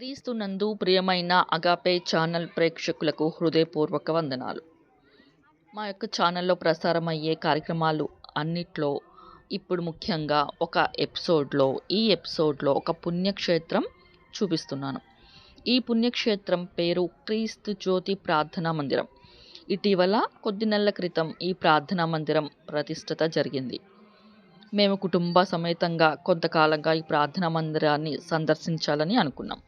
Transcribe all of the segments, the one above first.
క్రీస్తునందు ప్రియమైన agape channel ప్రేక్షకులకు హృదయపూర్వక వందనాలు. మా యొక్క ఛానల్లో ప్రసారమయ్యే కార్యక్రమాలు అన్నిట్లో ఇప్పుడు ముఖ్యంగా ఈ ఎపిసోడ్లో ఒక పుణ్యక్షేత్రం చూపిస్తున్నాను. ఈ పుణ్యక్షేత్రం పేరు క్రీస్తు జ్యోతి ప్రార్థనా మందిరం. ఇటీవల కొద్ది నెలల క్రితం ఈ ప్రార్థనా మందిరం ప్రతిష్ఠత జరిగింది. మేము కుటుంబ సమేతంగా కొంతకాలంగా ఈ ప్రార్థనా మందిరాన్ని సందర్శించాలని అనుకున్నాం.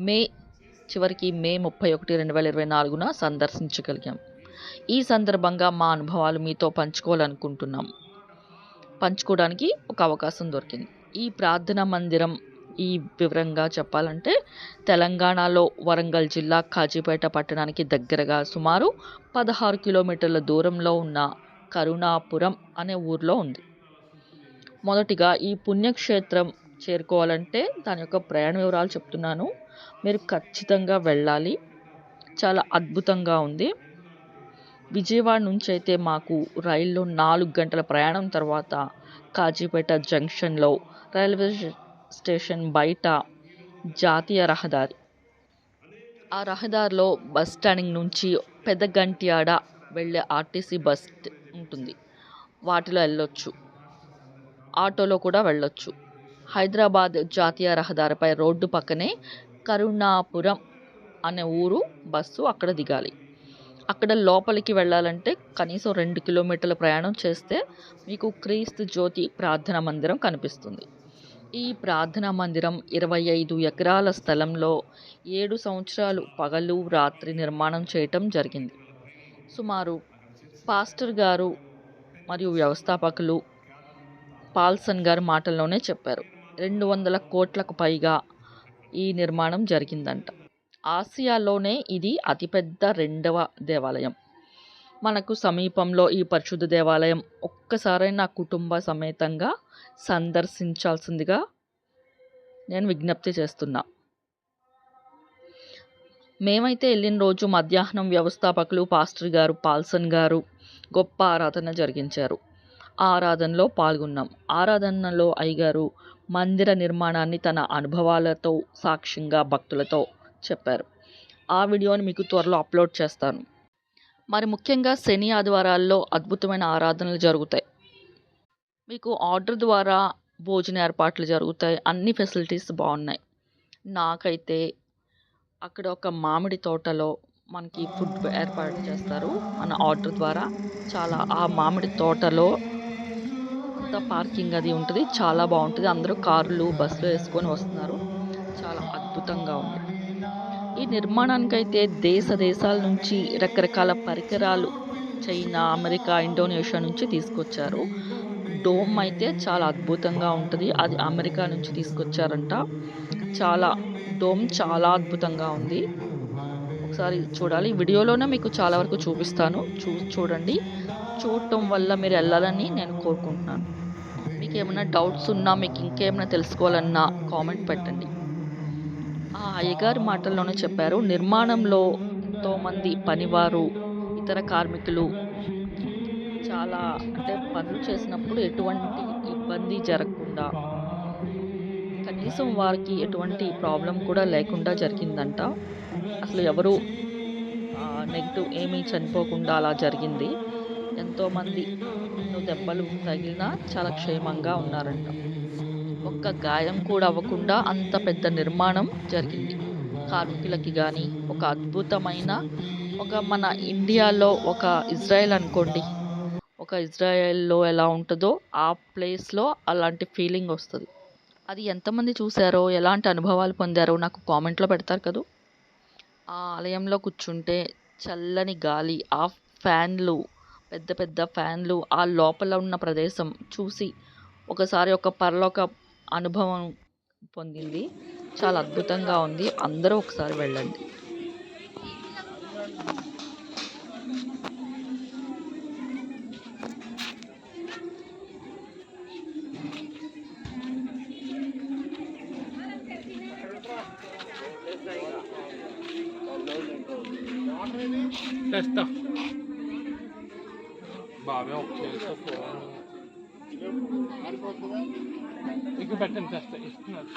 మే 31, 2024 సందర్శించగలిగాం. ఈ సందర్భంగా మా అనుభవాలు మీతో పంచుకోవడానికి ఒక అవకాశం దొరికింది. ఈ ప్రార్థనా మందిరం ఈ వివరంగా చెప్పాలంటే తెలంగాణలో వరంగల్ జిల్లా కాజీపేట పట్టణానికి దగ్గరగా సుమారు 16 కిలోమీటర్ల దూరంలో ఉన్న కరుణాపురం అనే ఊర్లో ఉంది. మొదటిగా ఈ పుణ్యక్షేత్రం చేరుకోవాలంటే దాని యొక్క ప్రయాణ వివరాలు చెప్తున్నాను. మీరు ఖచ్చితంగా వెళ్ళాలి. చాలా అద్భుతంగా ఉంది. విజయవాడ నుంచి అయితే మాకు రైల్లో 4 గంటల ప్రయాణం తర్వాత కాజీపేట జంక్షన్లో రైల్వే స్టేషన్ బయట జాతీయ రహదారి, ఆ రహదారిలో బస్ స్టాండింగ్ నుంచి పెదగంట్యాడ వెళ్ళే ఆర్టీసీ బస్ ఉంటుంది. వాటిలో వెళ్ళొచ్చు, ఆటోలో కూడా వెళ్ళొచ్చు. హైదరాబాద్ జాతీయ రహదారిపై రోడ్డు పక్కనే కరుణాపురం అనే ఊరు బస్సు, అక్కడ దిగాలి. అక్కడ లోపలికి వెళ్ళాలంటే కనీసం 2 కిలోమీటర్ల ప్రయాణం చేస్తే మీకు క్రీస్తు జ్యోతి ప్రార్థనా మందిరం కనిపిస్తుంది. ఈ ప్రార్థనా మందిరం 25 ఎకరాల స్థలంలో 7 సంవత్సరాలు పగలు రాత్రి నిర్మాణం చేయటం జరిగింది. సుమారు పాస్టర్ గారు మరియు వ్యవస్థాపకులు పాల్సన్ గారి మాటల్లోనే చెప్పారు. 200 కోట్లకు పైగా ఈ నిర్మాణం జరిగిందంట. ఆసియాలోనే ఇది అతిపెద్ద 2వ దేవాలయం. మనకు సమీపంలో ఈ పరిశుద్ధ దేవాలయం ఒక్కసారైనా కుటుంబ సమేతంగా సందర్శించాల్సిందిగా నేను విజ్ఞప్తి చేస్తున్నా. మేమైతే వెళ్ళిన రోజు మధ్యాహ్నం వ్యవస్థాపకులు పాస్టర్ గారు పాల్సన్ గారు గొప్ప ఆరాధన జరిగించారు. ఆరాధనలో పాల్గొన్నాం. ఆరాధనలో అయ్యగారు మందిర నిర్మాణాన్ని తన అనుభవాలతో సాక్ష్యంగా భక్తులతో చెప్పారు. ఆ వీడియోని మీకు త్వరలో అప్లోడ్ చేస్తాను. మరి ముఖ్యంగా శని ఆదివారాల్లో అద్భుతమైన ఆరాధనలు జరుగుతాయి. మీకు ఆర్డర్ ద్వారా భోజన ఏర్పాట్లు జరుగుతాయి. అన్ని ఫెసిలిటీస్ బాగున్నాయి. నాకైతే అక్కడ ఒక మామిడి తోటలో మనకి ఫుడ్ ఏర్పాటు చేస్తారు మన ఆర్డర్ ద్వారా. ఆ మామిడి తోటలో అంతా పార్కింగ్ అది ఉంటుంది. చాలా బాగుంటుంది. అందరూ కార్లు బస్సులు వేసుకొని వస్తున్నారు. చాలా అద్భుతంగా ఉంది. ఈ నిర్మాణానికైతే దేశాల నుంచి రకరకాల పరికరాలు చైనా, అమెరికా, ఇండోనేషియా నుంచి తీసుకొచ్చారు. డోమ్ అయితే చాలా అద్భుతంగా ఉంటుంది. అది అమెరికా నుంచి తీసుకొచ్చారంట. డోమ్ చాలా అద్భుతంగా ఉంది. ఒకసారి చూడాలి. వీడియోలోనే మీకు చాలా వరకు చూపిస్తాను. చూడండి. చూడటం వల్ల మీరు వెళ్ళాలని నేను కోరుకుంటున్నాను. మీకు ఏమైనా డౌట్స్ ఉన్నా, మీకు ఇంకేమైనా తెలుసుకోవాలన్నా కామెంట్ పెట్టండి. ఆ అయ్యగారి మాటల్లోనే చెప్పారు, నిర్మాణంలో ఎంతోమంది పనివారు, ఇతర కార్మికులు చాలా పనులు చేసినప్పుడు ఎటువంటి ఇబ్బంది జరగకుండా, కనీసం వారికి ఎటువంటి ప్రాబ్లం కూడా లేకుండా జరిగిందంట. అసలు ఎవరు నెగిటివ్ ఏమీ చనిపోకుండా అలా జరిగింది. ఎంతోమంది ఎన్నో దెబ్బలు తగిలినా చాలా క్షేమంగా ఉన్నారంట. ఒక్క గాయం కూడా అవ్వకుండా అంత పెద్ద నిర్మాణం జరిగింది. కార్మికులకి కానీ ఒక అద్భుతమైన మన ఇండియాలో ఒక ఇజ్రాయెల్ అనుకోండి, ఒక ఇజ్రాయెల్లో ఎలా ఉంటుందో ఆ ప్లేస్లో అలాంటి ఫీలింగ్ వస్తుంది. అది ఎంతమంది చూసారో, ఎలాంటి అనుభవాలు పొందారో నాకు కామెంట్లో పెడతారు కదా. ఆ ఆలయంలో కూర్చుంటే చల్లని గాలి, ఆ ఫ్యాన్లు, పెద్ద పెద్ద ఫ్యాన్లు, ఆ లోపల ఉన్న ప్రదేశం చూసి ఒకసారి ఒక పరలోక అనుభవం పొందింది. చాలా అద్భుతంగా ఉంది. అందరూ ఒకసారి వెళ్ళండి. బాగా ఇక పెట్టండి చేస్తా ఇస్తున్నారు.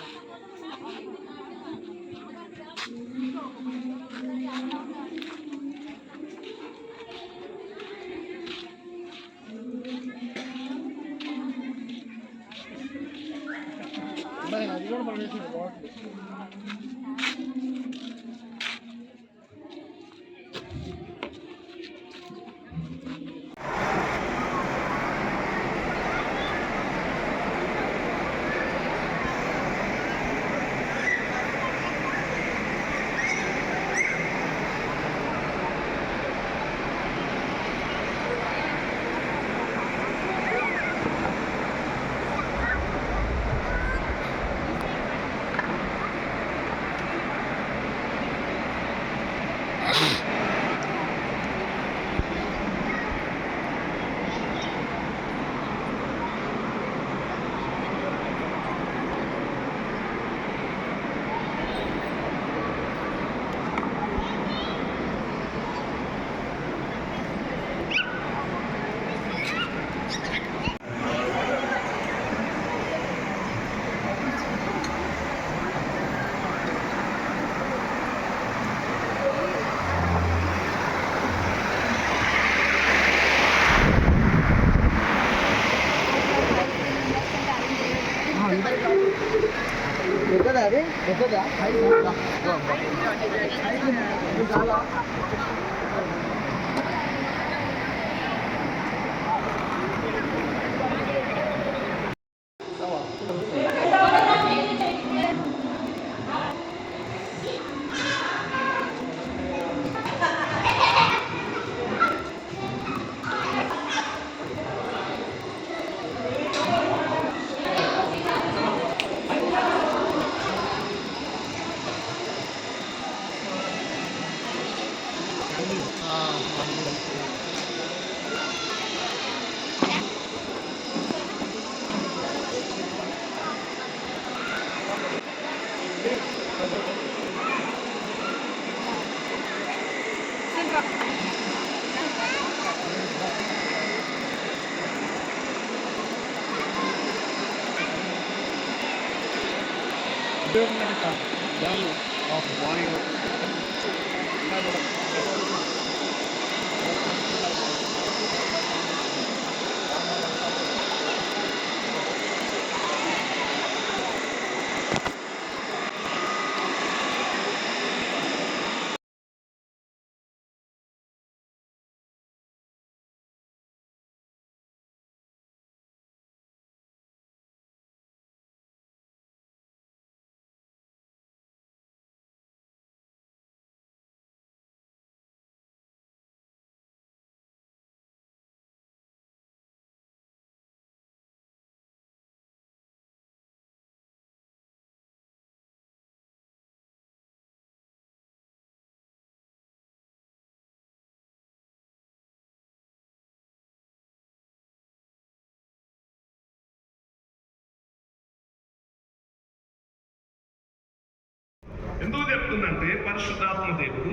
ఎందుకు చెప్తుందంటే పరిశుద్ధాత్మ దేవుడు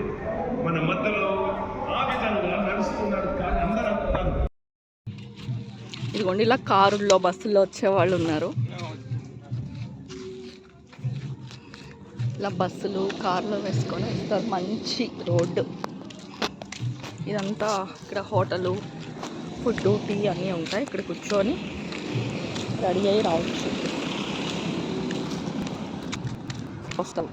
మన మధ్యలో ఆ విధంగా నడుస్తున్నాడు కానీ అందరూ అంటున్నారు. ఇదిగోండి ఇలా కారుల్లో బస్సుల్లో వచ్చే వాళ్ళు ఉన్నారు. ఇలా బస్సులు కార్లో వేసుకొని వస్తారు. మంచి రోడ్డు ఇదంతా. ఇక్కడ హోటలు, ఫుడ్, టీ అన్నీ ఉంటాయి. ఇక్కడ కూర్చొని రెడీ అయ్యి రావచ్చు. వస్తాం.